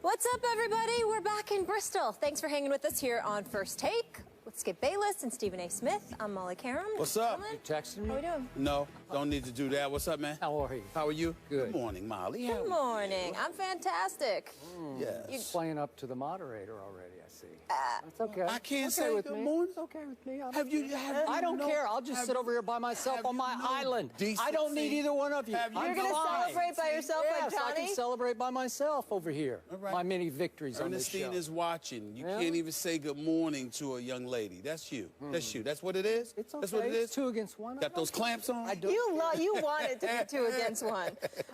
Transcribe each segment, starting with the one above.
What's up, everybody? We're back in Bristol. Thanks for hanging with us here on First Take with Skip Bayless and Stephen A. Smith. I'm Molly Karam. What's up? You texting me? How are we doing? No, don't need to do that. What's up, man? How are you? How are you? Good. Good morning, Molly. Good morning. I'm fantastic. Yes. You're playing up to the moderator already, I see. That's okay. I can't It's say okay with good me. morning. It's okay with me. I don't care. I'll just sit over here by myself on my island. I don't need either one of you. Have you You're going to celebrate by yourself like Yes, I Johnny? can celebrate by myself over here. All right. My many victories on this Ernestine show. is watching. You Yeah? can't even say good morning to a young lady. That's you. That's you. That's what it is? It's okay. That's what it is? It's 2 against 1. Got those clamps on? I do. You want it to be 2 against 1.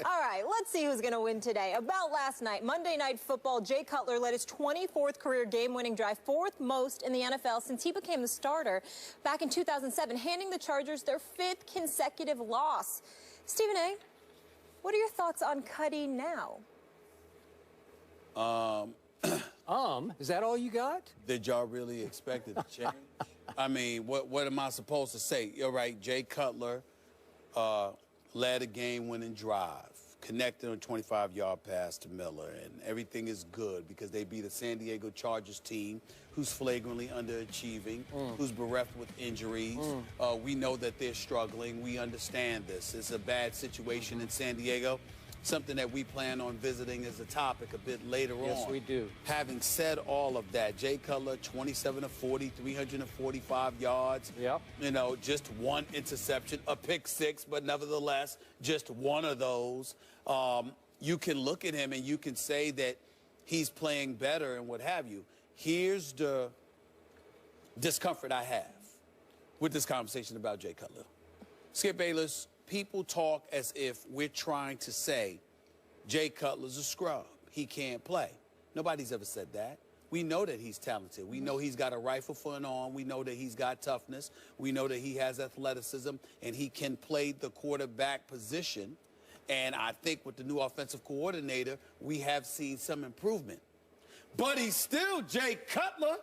All right, let's see who's going to win today. About last night, Monday Night Football, Jay Cutler led his 24th career game-winning drive, 4th most in the NFL since he became the starter back in 2007, handing the Chargers their 5th consecutive loss. Stephen A., what are your thoughts on Cuddy now? Um, Is that all you got? Did y'all really expect it to change? I mean, what am I supposed to say? You're right, Jay Cutler led a game-winning drive, connected on a 25-yard pass to Miller, and everything is good because they beat a San Diego Chargers team who's flagrantly underachieving, who's bereft with injuries. We know that they're struggling. We understand this. It's a bad situation in San Diego, something that we plan on visiting as a topic a bit later on. Yes, we do. Having said all of that, Jay Cutler, 27 of 40, 345 yards. Yep. You know, just one interception, a pick six, but nevertheless, just one of those. You can look at him and you can say that he's playing better and what have you. Here's the discomfort I have with this conversation about Jay Cutler. Skip Bayless, people talk as if we're trying to say Jay Cutler's a scrub. He can't play. Nobody's ever said that. We know that he's talented. We know he's got a rifle for an arm. We know that he's got toughness. We know that he has athleticism, and he can play the quarterback position. And I think with the new offensive coordinator, we have seen some improvement. But he's still Jay Cutler.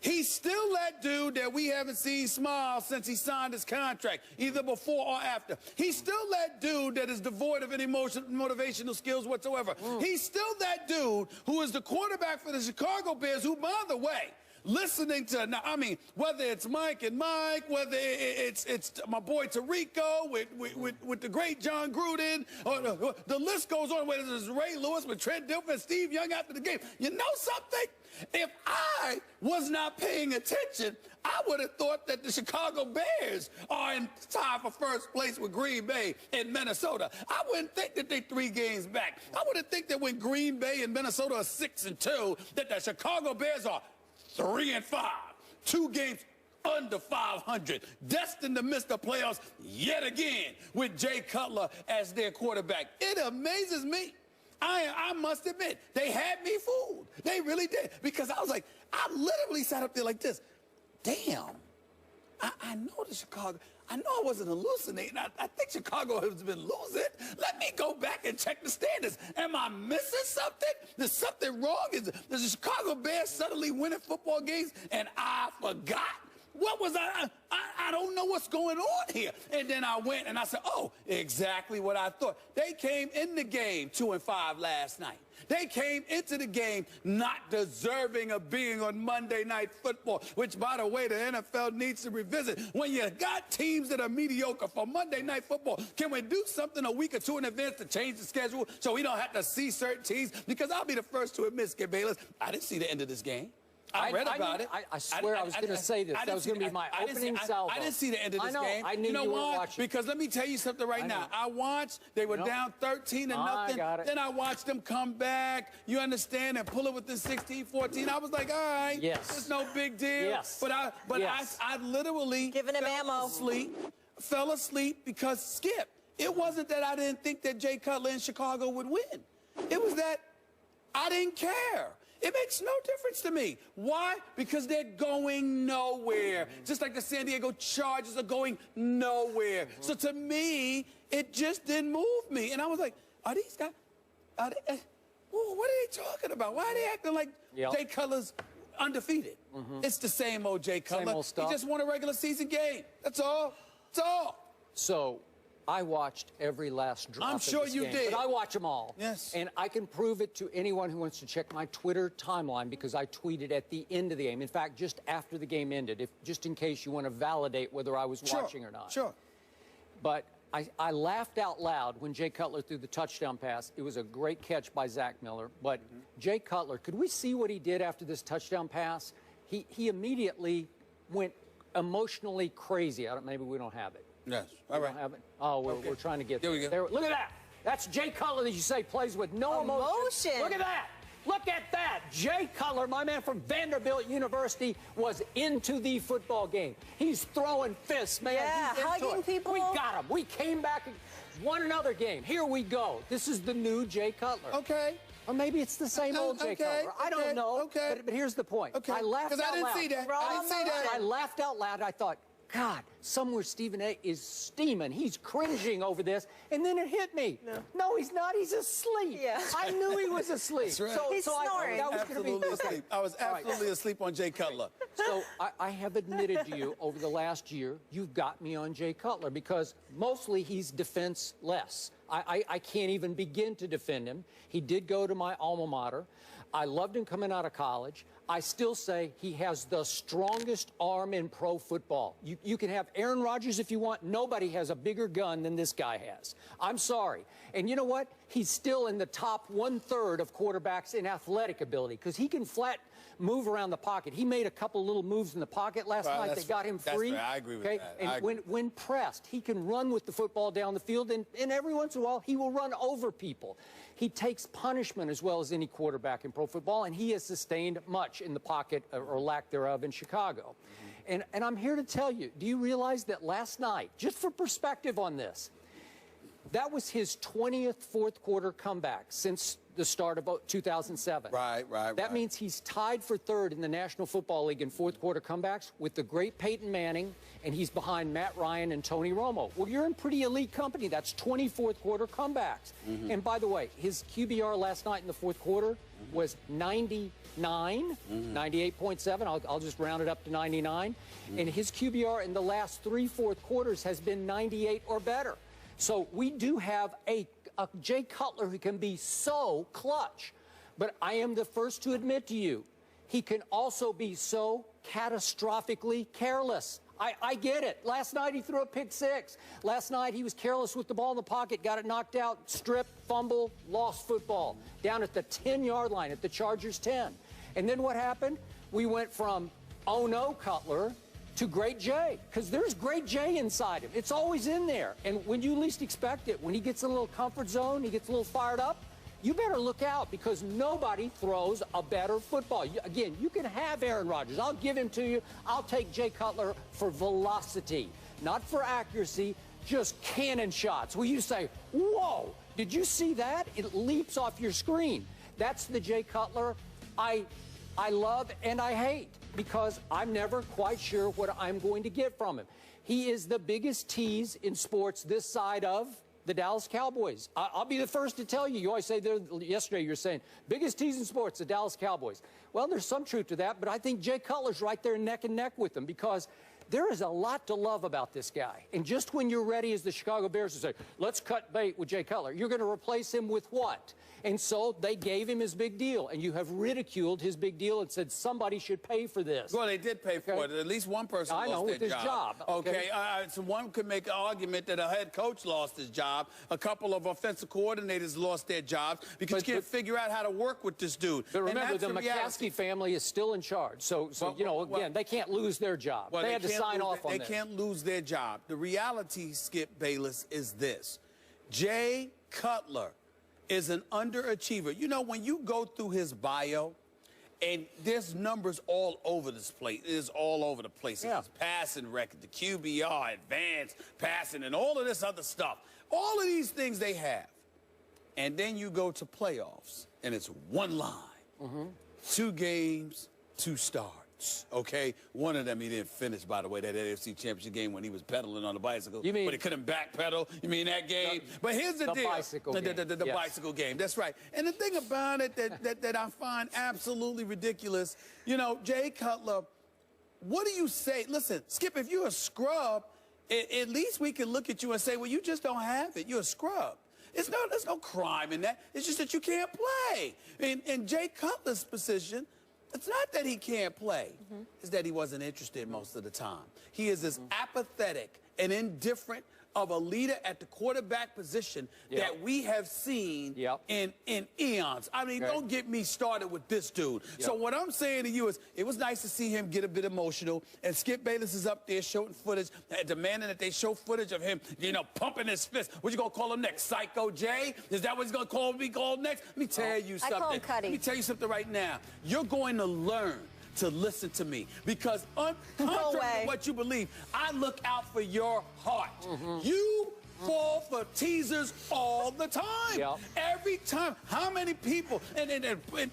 He's still that dude that we haven't seen smile since he signed his contract, either before or after. He's still that dude that is devoid of any motivational skills whatsoever. He's still that dude who is the quarterback for the Chicago Bears, who, by the way, listening to, now, I mean, whether it's Mike and Mike, whether it's my boy Tarico with the great John Gruden, or the list goes on, whether it's Ray Lewis with Trent Dilfer and Steve Young after the game. You know something? If I was not paying attention, I would have thought that the Chicago Bears are in tie for first place with Green Bay and Minnesota. I wouldn't think that they're 3 games back. I wouldn't think that when Green Bay and Minnesota are 6-2, that the Chicago Bears are 3-5, 2 games under 500, destined to miss the playoffs yet again with Jay Cutler as their quarterback. It amazes me. I must admit, they had me fooled. They really did. Because I was like, I literally sat up there like this. Damn, I know the Chicago, I know I wasn't hallucinating. I think Chicago has been losing. Let me go back and check the standings. Am I missing something? There's something wrong? Is the Chicago Bears suddenly winning football games and I forgot? What was I don't know what's going on here. And then I went and I said, oh, exactly what I thought. They came in the game 2-5 last night. They came into the game not deserving of being on Monday Night Football, which, by the way, the NFL needs to revisit. When you got teams that are mediocre for Monday Night Football, can we do something a week or 2 in advance to change the schedule so we don't have to see certain teams? Because I'll be the first to admit, Skip Bayless, I didn't see the end of this game. I read about it. I swear I was going to say this. That was going to be my opening salvo. I didn't see the end of this game. I knew you know you were why? watching. Because let me tell you something right now. I watched. They were down 13-0. Then I watched them come back. You understand? And pull it within 16-14. I was like, all right. Yes. It's no big deal. Yes. But I literally Giving him ammo. Fell asleep because Skip. It wasn't that I didn't think that Jay Cutler in Chicago would win. It was that I didn't care. It makes no difference to me. Why? Because they're going nowhere. Just like the San Diego Chargers are going nowhere. So to me, it just didn't move me. And I was like, are these guys, what are they talking about? Why are they acting like Jay Cutler's undefeated? It's the same old Jay Cutler. Same old stuff. He just won a regular season game. That's all. That's all. So I watched every last drop I'm sure of this you game, did. but I watch them all. Yes. And I can prove it to anyone who wants to check my Twitter timeline because I tweeted at the end of the game. In fact, just after the game ended, just in case you want to validate whether I was watching or not. Sure. But I laughed out loud when Jay Cutler threw the touchdown pass. It was a great catch by Zach Miller. But Jay Cutler, could we see what he did after this touchdown pass? He immediately went emotionally crazy. Maybe we don't have it. Yes. All right. Have it? Oh, we're trying to get there. There. Look at that. That's Jay Cutler that you say plays with no emotion. Look at that. Look at that. Jay Cutler, my man from Vanderbilt University, was into the football game. He's throwing fists, man. Yeah, hugging people. We got him. We came back and won another game. Here we go. This is the new Jay Cutler. Okay. Or maybe it's the same old Jay Cutler. I don't know. Okay. But here's the point. Okay. I laughed out loud. Because I didn't see that. I didn't see that. I laughed out loud. I thought, God, somewhere Stephen A. is steaming. He's cringing over this. And then it hit me. No, he's not. He's asleep. Yeah. I knew he was asleep. That's right. He's snoring. That was absolutely asleep. I was absolutely asleep on Jay Cutler. So I have admitted to you over the last year, you've got me on Jay Cutler because mostly he's defenseless. I can't even begin to defend him. He did go to my alma mater. I loved him coming out of college. I still say he has the strongest arm in pro football. You can have Aaron Rodgers if you want. Nobody has a bigger gun than this guy has. I'm sorry. And you know what? He's still in the top 1/3 of quarterbacks in athletic ability because he can flat move around the pocket. He made a couple little moves in the pocket last night that got him free. That's fair. I agree with that. And when pressed, he can run with the football down the field, and every once in a while, he will run over people. He takes punishment as well as any quarterback in pro football, and he has sustained much in the pocket or lack thereof in Chicago. And I'm here to tell you, do you realize that last night, just for perspective on this, that was his 20th fourth quarter comeback since the start of 2007. Right. That means he's tied for third in the National Football League in fourth quarter comebacks with the great Peyton Manning, and he's behind Matt Ryan and Tony Romo. Well, you're in pretty elite company. That's 20 fourth quarter comebacks. And by the way, his QBR last night in the fourth quarter was 99, 98.7. I'll just round it up to 99. And his QBR in the last 3 fourth quarters has been 98 or better. So we do have a Jay Cutler who can be so clutch. But I am the first to admit to you, he can also be so catastrophically careless. I get it. Last night he threw a pick six. Last night he was careless with the ball in the pocket, got it knocked out, stripped, fumble, lost football. Down at the 10-yard line at the Chargers 10. And then what happened? We went from, oh no, Cutler, to Great Jay, because there's Great Jay inside him. It's always in there. And when you least expect it, when he gets in a little comfort zone, he gets a little fired up, you better look out because nobody throws a better football. Again, you can have Aaron Rodgers. I'll give him to you. I'll take Jay Cutler for velocity, not for accuracy, just cannon shots. Where you say, whoa, did you see that? It leaps off your screen. That's the Jay Cutler I love and I hate, because I'm never quite sure what I'm going to get from him. He is the biggest tease in sports this side of the Dallas Cowboys. I'll be the first to tell you. You always say there, yesterday you were saying, biggest tease in sports, the Dallas Cowboys. Well, there's some truth to that, but I think Jay Cutler's right there neck and neck with them because there is a lot to love about this guy. And just when you're ready as the Chicago Bears to say, let's cut bait with Jay Cutler, you're going to replace him with what? And so they gave him his big deal, and you have ridiculed his big deal and said somebody should pay for this. Well, they did pay for it. At least one person lost their job. Okay. So one could make an argument that a head coach lost his job. A couple of offensive coordinators lost their jobs because you can't figure out how to work with this dude. But remember, the McCaskey family is still in charge. So you know, again, they can't lose their job. Well, they had to sign off on this. They can't lose their job. The reality, Skip Bayless, is this. Jay Cutler is an underachiever. You know, when you go through his bio, and there's numbers all over this place. It is all over the place. Yeah. His passing record, the QBR, advanced passing, and all of this other stuff. All of these things they have. And then you go to playoffs, and it's one line. 2 games, 2 starts. Okay, one of them he didn't finish, by the way, that AFC Championship game when he was pedaling on the bicycle. You mean, but he couldn't backpedal. You mean that game? But here's the deal. Bicycle game. The bicycle game. That's right. And the thing about it that I find absolutely ridiculous, you know, Jay Cutler, what do you say? Listen, Skip, if you're a scrub, at least we can look at you and say, well, you just don't have it. You're a scrub. There's no crime in that. It's just that you can't play. In Jay Cutler's position, it's not that he can't play. It's that he wasn't interested most of the time. He is as apathetic and indifferent of a leader at the quarterback position that we have seen in eons. I mean, don't get me started with this dude. So what I'm saying to you is, it was nice to see him get a bit emotional, and Skip Bayless is up there showing footage, demanding that they show footage of him, you know, pumping his fist. What you gonna call him next? Psycho Jay? Is that what he's gonna be called next? Let me tell you something. I call him Cuddy. Let me tell you something right now. You're going to learn to listen to me, because contrary to what you believe, I look out for your heart. You fall for teasers all the time. Every time. How many people? And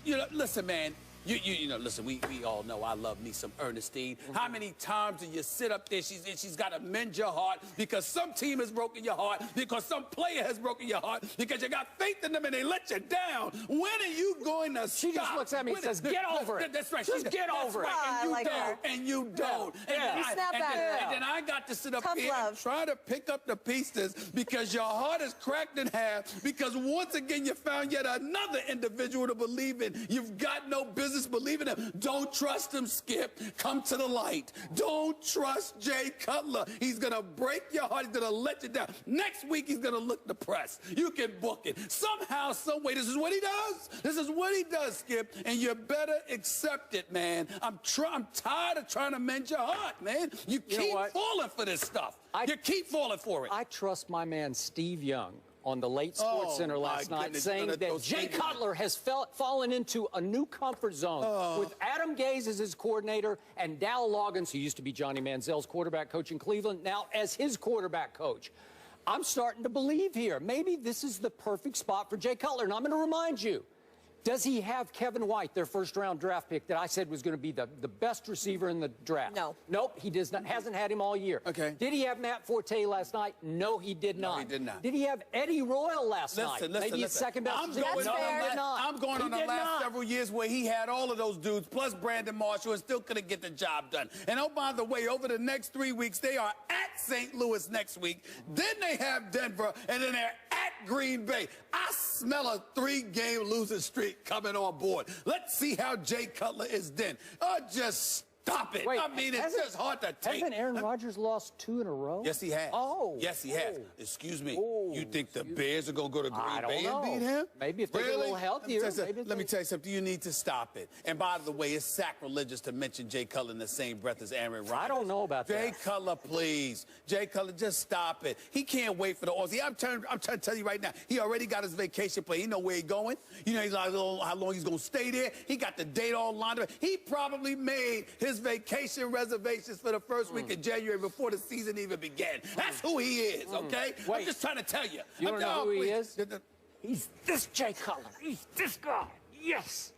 you know, listen, man. You know, listen, we all know I love me some Ernestine. How many times do you sit up there, she's got to mend your heart because some team has broken your heart, because some player has broken your heart, because you got faith in them and they let you down. When are you going to stop? She just looks at me and says, get over it. That's right. Just get over it. And you don't. And you don't. And then I got to sit up here and try to pick up the pieces because your heart is cracked in half, because once again you found yet another individual to believe in. You've got no business believing him. Don't trust him, Skip. Come to the light. Don't trust Jay Cutler. He's going to break your heart. He's going to let you down. Next week, he's going to look depressed. You can book it. Somehow, some way, this is what he does. This is what he does, Skip. And you better accept it, man. I'm tired of trying to mend your heart, man. You keep falling for this stuff. You keep falling for it. I trust my man Steve Young on the late Sports Center last night, saying that Jay Cutler has fallen into a new comfort zone with Adam Gase as his coordinator and Dow Loggins, who used to be Johnny Manziel's quarterback coach in Cleveland, now as his quarterback coach. I'm starting to believe here. Maybe this is the perfect spot for Jay Cutler. And I'm going to remind you, does he have Kevin White, their first-round draft pick, that I said was going to be the best receiver in the draft? No. Nope, he does not. Hasn't had him all year. Okay. Did he have Matt Forte last night? No, he did not. No, he did not. Did he have Eddie Royal last night? Maybe his second best. I'm going on the last several years where he had all of those dudes, plus Brandon Marshall, and still couldn't get the job done. And oh, by the way, over the next 3 weeks, they are at St. Louis next week. Then they have Denver, and then they're at Green Bay. I smell a 3-game losing streak coming on board. Let's see how Jay Cutler is then. Just stop it. Wait, I mean, it's just hard to take. Hasn't Aaron Rodgers lost 2 in a row? Yes, he has. Oh. Yes, he has. Excuse me. You think the Bears are going to go to Green Bay and beat him? Maybe if they get a little healthier. Let me tell you something. You need to stop it. And by the way, it's sacrilegious to mention Jay Cutler in the same breath as Aaron Rodgers. I don't know about that. Jay Cutler, please. Jay Cutler, just stop it. He can't wait for the Aussie. I'm trying to tell you right now, he already got his vacation plan. He know where he's going. You know, he's like, how long he's going to stay there. He got the date all lined up. He probably made his vacation reservations for the first week of January before the season even began. That's who he is, okay? Wait. I'm just trying to tell you. You don't know who he is? He's this Jay Cutler. He's this guy. Yes.